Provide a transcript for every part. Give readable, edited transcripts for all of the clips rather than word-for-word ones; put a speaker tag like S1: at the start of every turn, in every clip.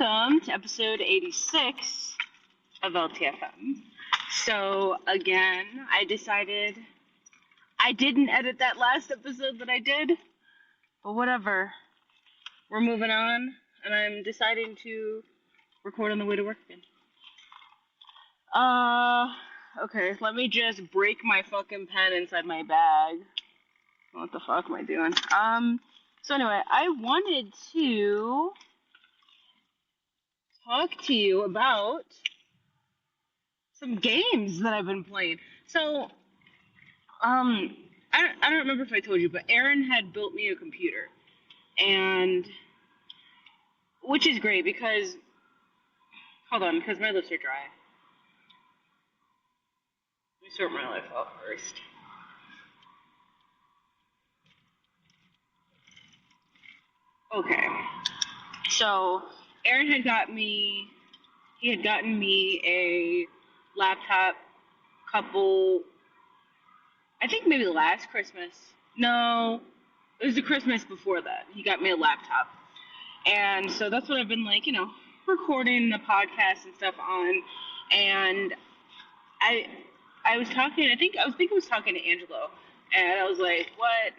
S1: welcome to episode 86 of LTFM. So, again, I decided I didn't edit that last episode that I did, but whatever. We're moving on, and I'm deciding to record on the way to work again. Okay, let me just break my fucking pen inside my bag. What the fuck am I doing? So anyway, I wanted to talk to you about some games that I've been playing. So, I don't remember if I told you, but Aaron had built me a computer, and which is great because hold on, because my lips are dry. Let me sort my life out first. Okay, so Aaron had gotten me a laptop I think maybe last Christmas. No, it was the Christmas before that. He got me a laptop. And so that's what I've been recording the podcast and stuff on. And I was talking, I was talking to Angelo. And I was like, what?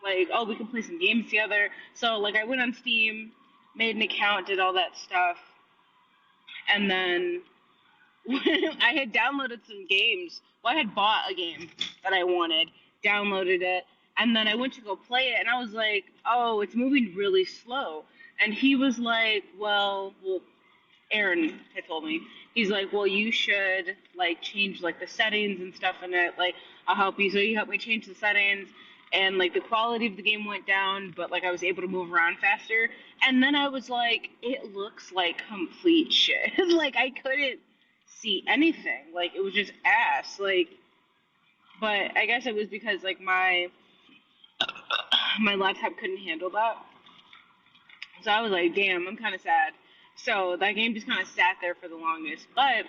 S1: Like, oh, we can play some games together. So, I went on Steam, made an account, did all that stuff. And then I had downloaded some games. Well, I had bought a game that I wanted, downloaded it, and then I went to go play it, and I was like, oh, it's moving really slow. And he was like, well, Aaron had told me, he's like, well, you should, change, the settings and stuff in it. I'll help you. So he helped me change the settings, and, the quality of the game went down, but, I was able to move around faster. And then I was like, it looks like complete shit. I couldn't see anything. It was just ass. But I guess it was because, my laptop couldn't handle that. So I was like, damn, I'm kind of sad. So that game just kind of sat there for the longest. But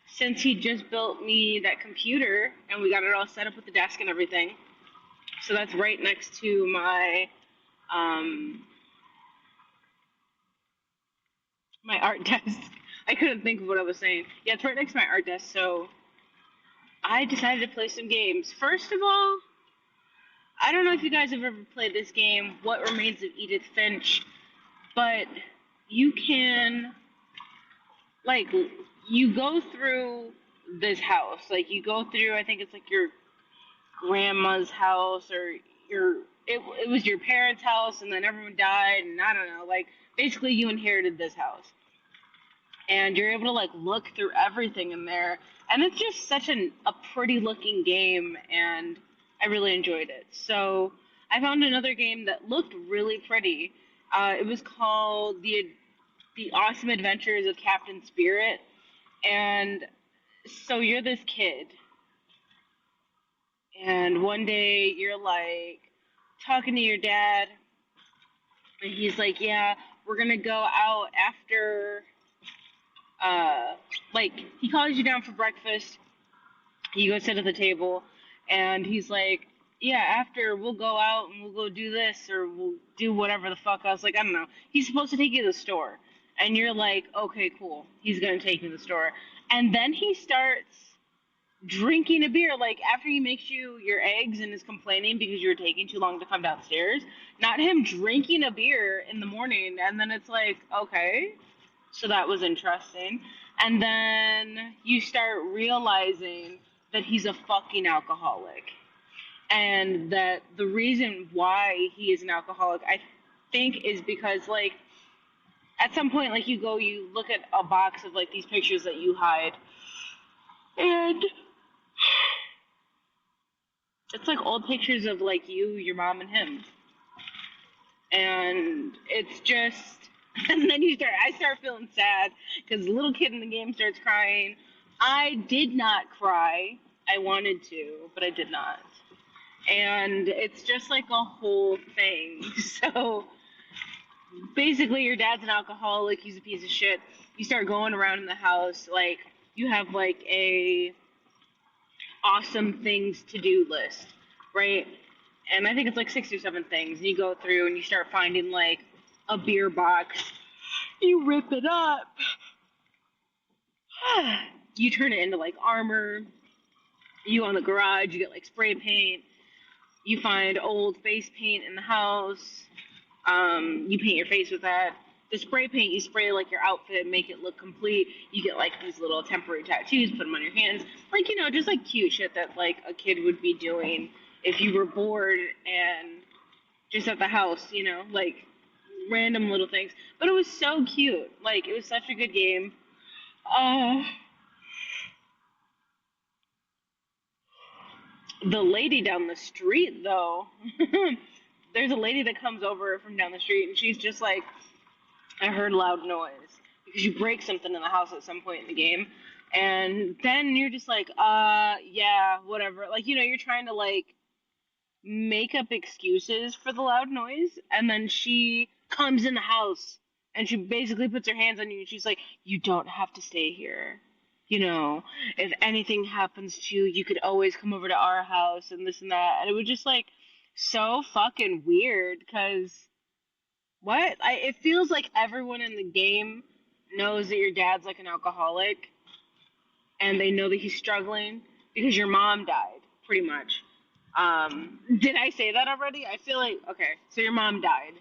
S1: since he just built me that computer and we got it all set up with the desk and everything, so that's right next to my my art desk. I couldn't think of what I was saying. Yeah, it's right next to my art desk, so I decided to play some games. First of all, I don't know if you guys have ever played this game, What Remains of Edith Finch, but you can, you go through this house. You go through, I think it's your grandma's house, or it was your parents' house, and then everyone died, and I don't know, basically you inherited this house. And you're able to look through everything in there, and it's just such a pretty looking game, and I really enjoyed it. So I found another game that looked really pretty. It was called the Awesome Adventures of Captain Spirit, and so you're this kid, and one day you're talking to your dad, and he's like, yeah, we're gonna go out after he calls you down for breakfast. You go sit at the table, and he's like, yeah, after we'll go out and we'll go do this, or we'll do whatever the fuck. I was like, I don't know. He's supposed to take you to the store. And you're like, okay, cool. He's going to take you to the store. And then he starts drinking a beer, after he makes you your eggs and is complaining because you were taking too long to come downstairs. Not him drinking a beer in the morning, and then it's like, okay. So that was interesting. And then you start realizing that he's a fucking alcoholic. And that the reason why he is an alcoholic, I think, is because, at some point, you look at a box of, these pictures that you hide. And it's, old pictures of, you, your mom, and him. And it's just... And then I start feeling sad because the little kid in the game starts crying. I did not cry. I wanted to, but I did not. And it's just a whole thing. So basically your dad's an alcoholic. He's a piece of shit. You start going around in the house. You have a awesome things to do list, right? And I think it's 6 or 7 things. And you go through and you start finding a beer box You rip it up. You turn it into like armor. You go in the garage, you get like spray paint. You find old face paint in the house. You paint your face with that. The spray paint, you spray like your outfit, make it look complete. You get like these little temporary tattoos, put them on your hands. Like, just like cute shit that like a kid would be doing if you were bored and just at the house, like random little things. But it was so cute. Like, it was such a good game. Uh, the lady down the street, though, there's a lady that comes over from down the street, and she's just like, I heard loud noise. Because you break something in the house at some point in the game. And then you're just like, yeah, whatever. Like, you're trying to, like, make up excuses for the loud noise. And then she comes in the house, and she basically puts her hands on you, and she's like, you don't have to stay here. If anything happens to you, you could always come over to our house, and this and that. And it was just, like, so fucking weird, because what? It feels like everyone in the game knows that your dad's like an alcoholic, and they know that he's struggling because your mom died, pretty much. Did I say that already? I feel like, okay, so your mom died,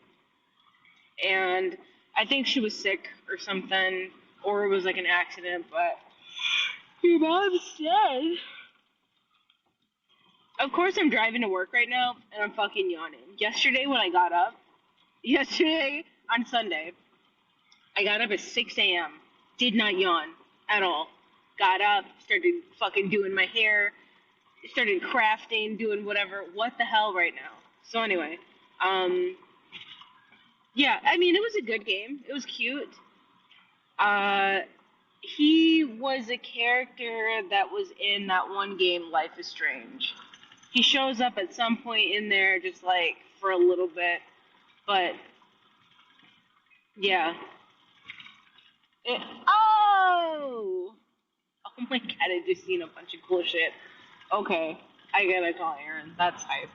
S1: and I think she was sick or something, or it was like an accident, but your mom's dead. Of course, I'm driving to work right now, and I'm fucking yawning. Yesterday on Sunday, I got up at 6 a.m. Did not yawn at all. Got up, started fucking doing my hair, started crafting, doing whatever. What the hell right now? So anyway, yeah, I mean, it was a good game. It was cute. He was a character that was in that one game, Life is Strange. He shows up at some point in there, just like for a little bit, but yeah. Oh! Oh my god, I just seen a bunch of cool shit. Okay, I gotta call Aaron. That's hype.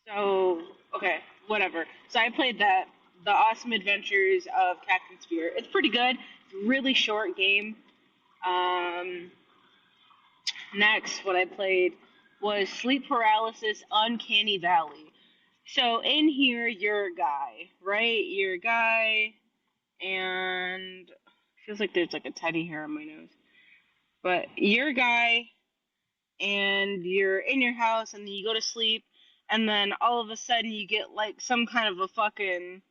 S1: So, okay, whatever. So I played that, The Awesome Adventures of Captain Sphere. It's pretty good. It's a really short game. Next, what I played was Sleep Paralysis Uncanny Valley. So in here, you're a guy, right? You're a guy, and feels like there's like a teddy hair on my nose. But you're a guy, and you're in your house, and then you go to sleep, and then all of a sudden you get like some kind of a fucking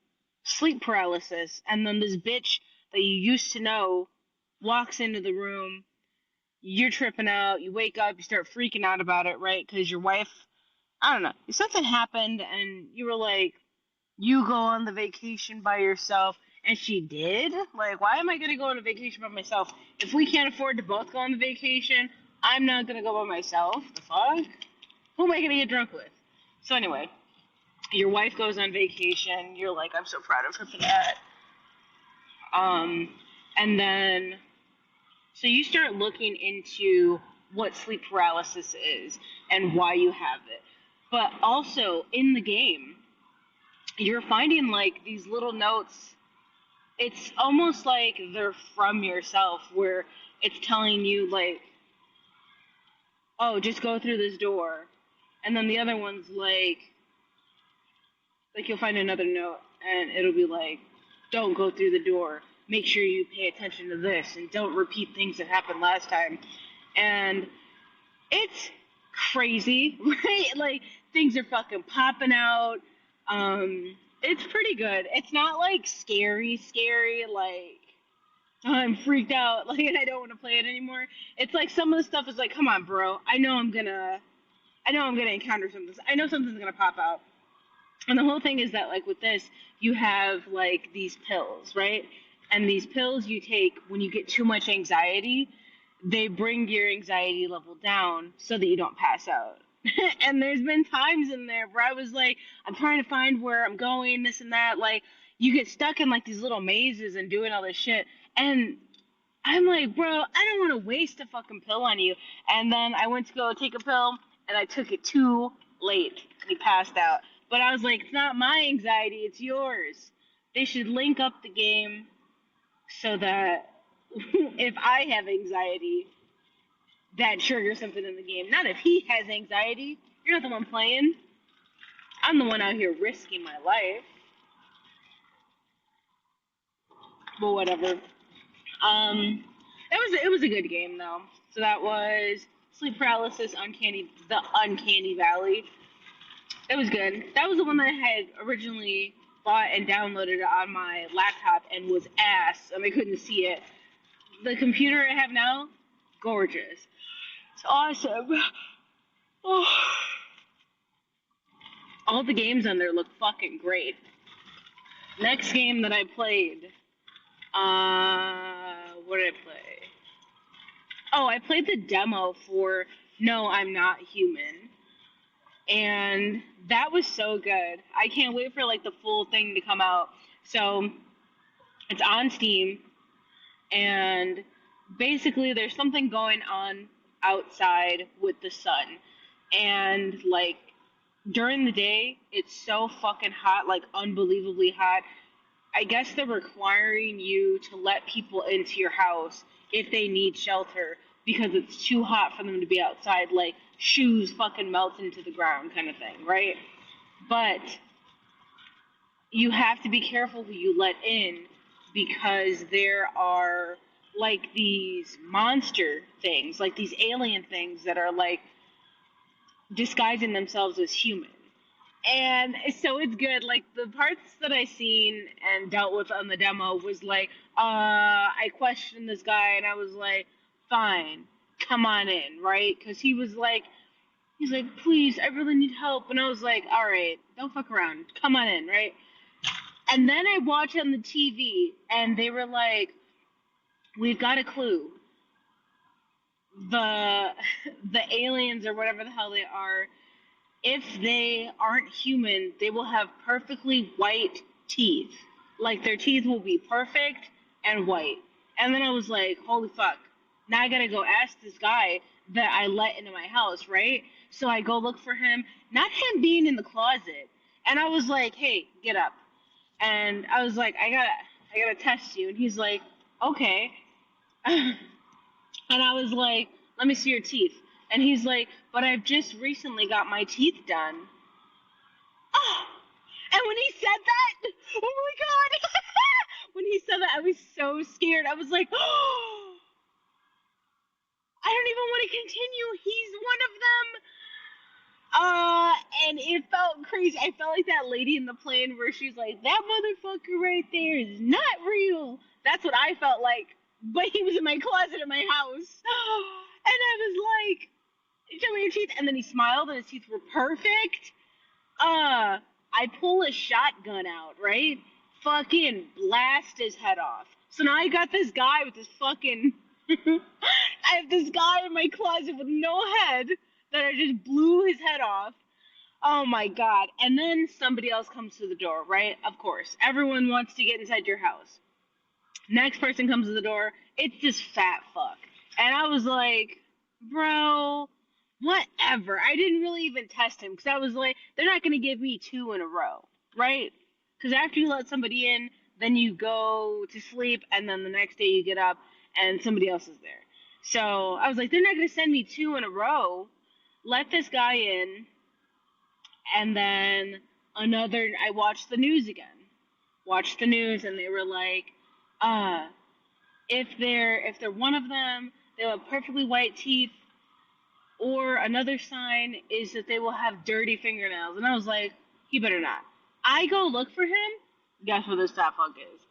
S1: sleep paralysis, and then this bitch that you used to know walks into the room. You're tripping out. You wake up, you start freaking out about it, right? Because your wife, I don't know, something happened, and you were like, you go on the vacation by yourself, and she did? Like, why am I going to go on a vacation by myself? If we can't afford to both go on the vacation, I'm not going to go by myself. The fuck? Who am I going to get drunk with? So anyway, your wife goes on vacation. You're like, I'm so proud of her for that. And then, so you start looking into what sleep paralysis is and why you have it. But also, in the game, you're finding like these little notes. It's almost like they're from yourself, where it's telling you like, oh, just go through this door. And then the other one's like you'll find another note, and it'll be like, don't go through the door. Make sure you pay attention to this, and don't repeat things that happened last time. And it's crazy, right? Like, things are fucking popping out. It's pretty good. It's not like scary, like, oh, I'm freaked out, like, and I don't want to play it anymore. It's like some of the stuff is like, come on, bro. I know I'm gonna encounter something. I know something's gonna pop out. And the whole thing is that, like, with this, you have like these pills, right? And these pills you take when you get too much anxiety, they bring your anxiety level down so that you don't pass out. And there's been times in there where I was like, I'm trying to find where I'm going, this and that. Like, you get stuck in like these little mazes and doing all this shit. And I'm like, bro, I don't want to waste a fucking pill on you. And then I went to go take a pill, and I took it too late. And he passed out. But I was like, it's not my anxiety, it's yours. They should link up the game so that if I have anxiety, that triggers something in the game. Not if he has anxiety. You're not the one playing. I'm the one out here risking my life. But whatever. It was a good game though. So that was Sleep Paralysis, the Uncanny Valley. It was good. That was the one that I had originally bought and downloaded on my laptop and was ass, and I couldn't see it. The computer I have now, gorgeous. It's awesome. Oh. All the games on there look fucking great. Next game that I played, what did I play? Oh, I played the demo for No, I'm Not Human. And that was so good. I can't wait for like the full thing to come out. So it's on Steam, and basically there's something going on outside with the sun. And like during the day, it's so fucking hot, like unbelievably hot. I guess they're requiring you to let people into your house if they need shelter because it's too hot for them to be outside, like shoes fucking melt into the ground kind of thing, right? But you have to be careful who you let in because there are like these monster things, like these alien things that are like disguising themselves as human. And so it's good. Like the parts that I seen and dealt with on the demo was like, I questioned this guy and I was like, fine, come on in, right? Because he's like, please, I really need help. And I was like, all right, don't fuck around, come on in, right? And then I watched on the TV and they were like, we've got a clue. The aliens or whatever the hell they are, if they aren't human, they will have perfectly white teeth. Like their teeth will be perfect and white. And then I was like, holy fuck. Now I gotta go ask this guy that I let into my house, right? So I go look for him, not him being in the closet. And I was like, hey, get up. And I was like, I gotta test you. And he's like, okay. And I was like, let me see your teeth. And he's like, but I've just recently got my teeth done. Oh! And when he said that, oh my god! When he said that, I was so scared. I was like, oh! I don't even want to continue. He's one of them. And it felt crazy. I felt like that lady in the plane where she's like, that motherfucker right there is not real. That's what I felt like. But he was in my closet in my house. And I was like, show me your teeth. And then he smiled and his teeth were perfect. I pull a shotgun out, right? Fucking blast his head off. So now I got this guy with this fucking... I have this guy in my closet with no head that I just blew his head off. Oh my god. And then somebody else comes to the door, right? Of course. Everyone wants to get inside your house. Next person comes to the door. It's this fat fuck. And I was like, bro, whatever. I didn't really even test him because I was like, they're not going to give me 2 in a row, right? Because after you let somebody in, then you go to sleep, and then the next day you get up and somebody else is there. So I was like, they're not going to send me 2 in a row. Let this guy in, and then I watched the news again. Watched the news, and they were like, if they're one of them, they'll have perfectly white teeth, or another sign is that they will have dirty fingernails. And I was like, he better not. I go look for him. Guess where this fat fuck is?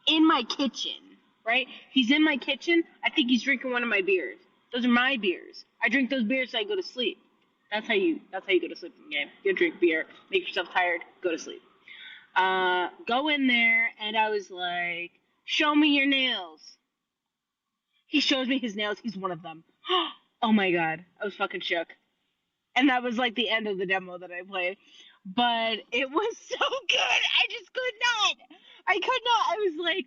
S1: In my kitchen, right? He's in my kitchen. I think he's drinking one of my beers. Those are my beers. I drink those beers so I go to sleep. That's how you go to sleep in the game. You drink beer, make yourself tired, go to sleep. Go in there, and I was like, show me your nails. He shows me his nails. He's one of them. Oh my god. I was fucking shook. And that was like the end of the demo that I played. But it was so good. I just could not. I could not. I was like,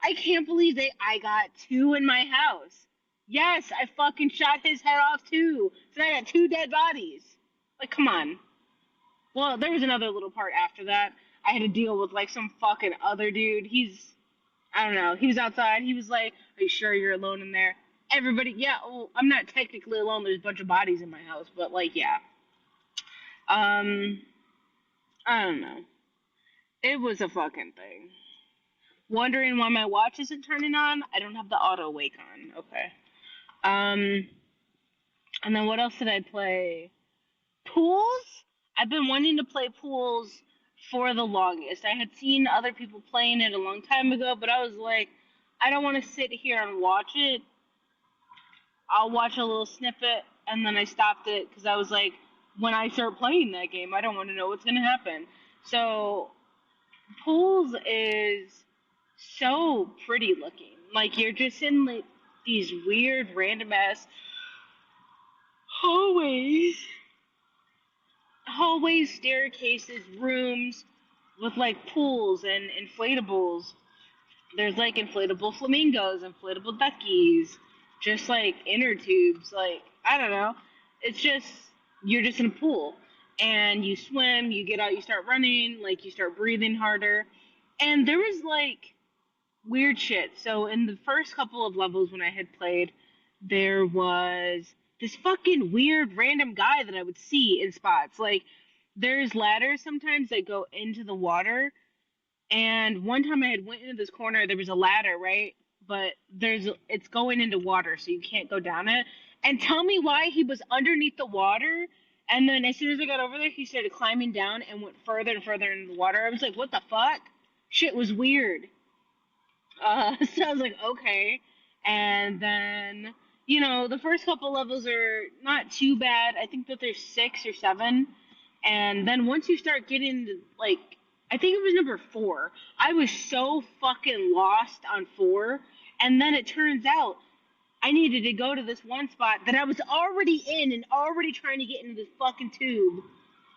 S1: I can't believe I got 2 in my house. Yes, I fucking shot his head off too. So I got 2 dead bodies. Like, come on. Well, there was another little part after that. I had to deal with like some fucking other dude. I don't know. He was outside. He was like, "Are you sure you're alone in there?" Everybody, yeah. Well, I'm not technically alone. There's a bunch of bodies in my house, but like, yeah. Um, I don't know. It was a fucking thing. Wondering why my watch isn't turning on? I don't have the auto wake on. Okay. Um, and then what else did I play? Pools? I've been wanting to play pools for the longest. I had seen other people playing it a long time ago, but I was like, I don't want to sit here and watch it. I'll watch a little snippet, and then I stopped it because I was like, when I start playing that game, I don't want to know what's going to happen. So, pools is so pretty looking. Like, you're just in like these weird, random ass hallways staircases, rooms with like pools and inflatables. There's like inflatable flamingos, inflatable duckies, just like inner tubes. Like, I don't know. It's just, you're just in a pool. And you swim, you get out, you start running, like, you start breathing harder. And there was like weird shit. So, in the first couple of levels when I had played, there was this fucking weird random guy that I would see in spots. Like, there's ladders sometimes that go into the water, and one time I had went into this corner, there was a ladder, right? But it's going into water, so you can't go down it. And tell me why he was underneath the water, and then as soon as I got over there, he started climbing down and went further and further into the water. I was like, what the fuck? Shit was weird. So I was like, okay. And then, the first couple levels are not too bad. I think that there's 6 or 7. And then once you start getting to, like, I think it was number 4. I was so fucking lost on 4. And then it turns out I needed to go to this one spot that I was already in and already trying to get into this fucking tube,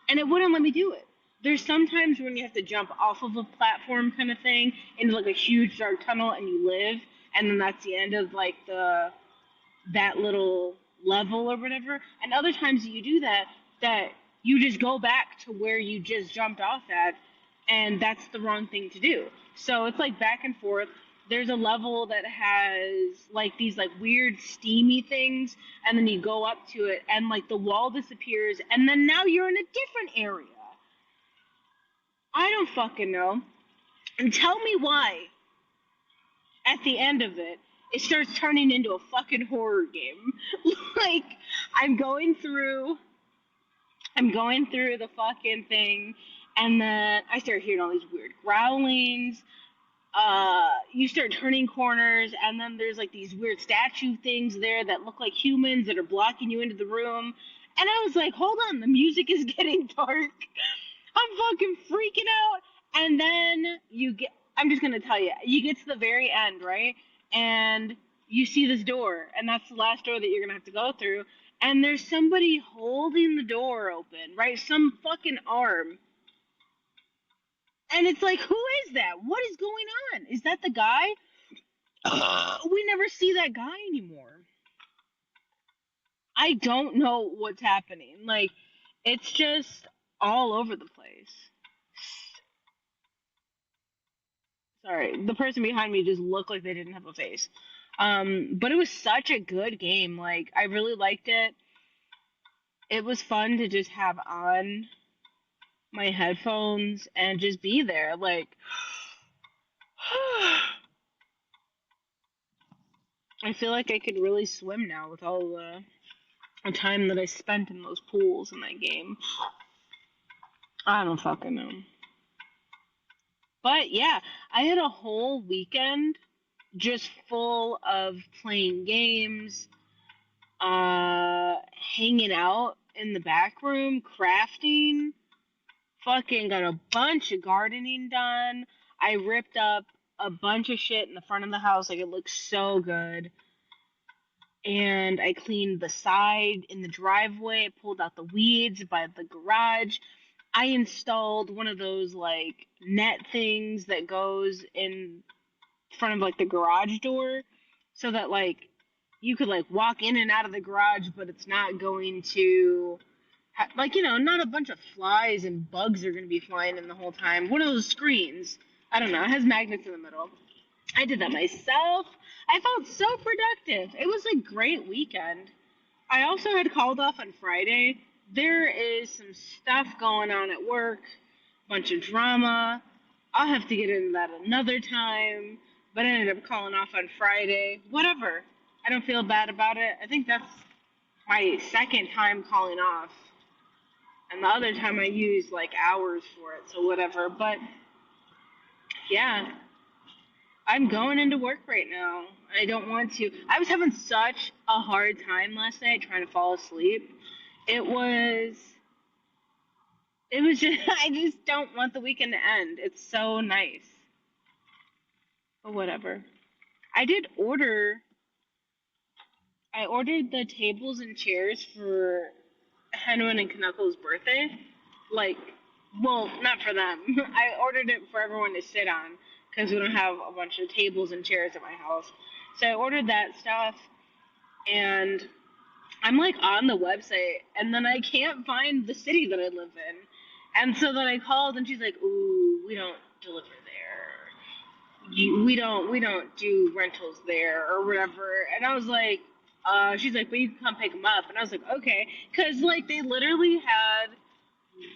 S1: and it wouldn't let me do it. There's sometimes when you have to jump off of a platform kind of thing into like a huge dark tunnel and you live, and then that's the end of like that little level or whatever. And other times you do that you just go back to where you just jumped off at, and that's the wrong thing to do. So it's like back and forth. There's a level that has like these like weird steamy things, and then you go up to it and like the wall disappears, and then now you're in a different area. I don't fucking know. And tell me why at the end of it it starts turning into a fucking horror game. Like, I'm going through I'm going through the fucking thing, and then I start hearing all these weird growlings. You start turning corners, and then there's like these weird statue things there that look like humans that are blocking you into the room. And I was like, hold on, the music is getting dark. I'm fucking freaking out. And then I'm just gonna tell you, you get to the very end, right? And you see this door, and that's the last door that you're gonna have to go through. And there's somebody holding the door open, right? Some fucking arm. And it's like, who is that? What is going on? Is that the guy? We never see that guy anymore. I don't know what's happening. Like, it's just all over the place. Sorry, the person behind me just looked like they didn't have a face. But it was such a good game. Like, I really liked it. It was fun to just have on my headphones and just be there. Like, I feel like I could really swim now with all the time that I spent in those pools in that game. I don't fucking know. But yeah, I had a whole weekend just full of playing games, hanging out in the back room, crafting, fucking got a bunch of gardening done. I ripped up a bunch of shit in the front of the house, like it looks so good. And I cleaned the side in the driveway, pulled out the weeds by the garage. I installed one of those like net things that goes in front of like the garage door so that like you could like walk in and out of the garage, but it's not going to Like, not a bunch of flies and bugs are going to be flying in the whole time. One of those screens. I don't know. It has magnets in the middle. I did that myself. I felt so productive. It was a great weekend. I also had called off on Friday. There is some stuff going on at work, bunch of drama. I'll have to get into that another time. But I ended up calling off on Friday. Whatever. I don't feel bad about it. I think that's my second time calling off. And the other time I used like hours for it, so whatever. But yeah, I'm going into work right now. I don't want to. I was having such a hard time last night trying to fall asleep. It was just I just don't want the weekend to end. It's so nice. But whatever. I did order I ordered the tables and chairs for Henwin and Knuckles' birthday. Like, well, not for them. I ordered it for everyone to sit on because we don't have a bunch of tables and chairs at my house. So I ordered that stuff, and I'm like on the website, and then I can't find the city that I live in. And so then I called, and she's like, "Ooh, we don't deliver there. We don't do rentals there or whatever." And I was like, she's like, "But you can come pick them up." And I was like, "Okay," because like they literally had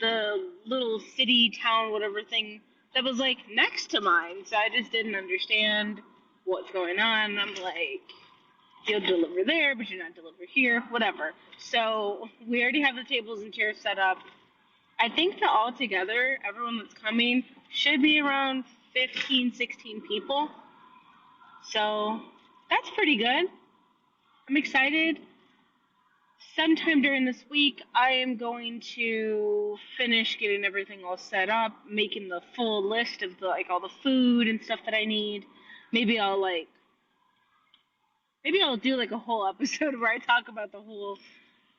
S1: the little city town whatever thing that was like next to mine, so I just didn't understand what's going on. I'm like, you'll deliver there, but you're not deliver here, whatever. So we already have the tables and chairs set up. I think that all together, everyone that's coming should be around 15, 16 people. So that's pretty good. I'm excited. Sometime during this week, I am going to finish getting everything all set up, making the full list of the like all the food and stuff that I need. Maybe I'll do like a whole episode where I talk about the whole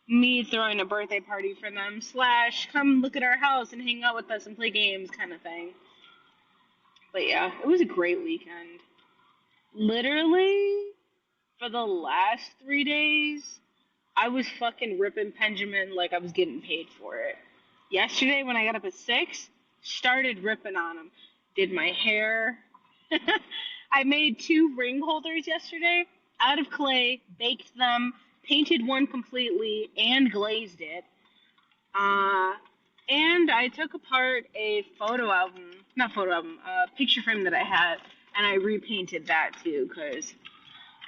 S1: me throwing a birthday party for them / come look at our house and hang out with us and play games kind of thing. But yeah, it was a great weekend. Literally, for the last 3 days, I was fucking ripping Benjamin like I was getting paid for it. Yesterday, when I got up at 6, started ripping on him. Did my hair. I made 2 ring holders yesterday out of clay, baked them, painted one completely, and glazed it. And I took apart a picture frame that I had, and I repainted that too, because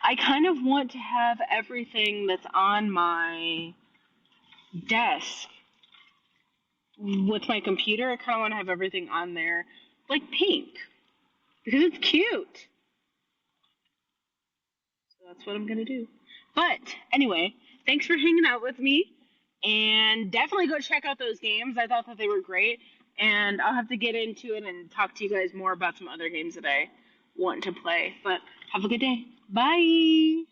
S1: I kind of want to have everything that's on my desk with my computer. I kind of want to have everything on there like pink because it's cute. So that's what I'm going to do. But anyway, thanks for hanging out with me. And definitely go check out those games. I thought that they were great. And I'll have to get into it and talk to you guys more about some other games that I want to play. But have a good day. Bye.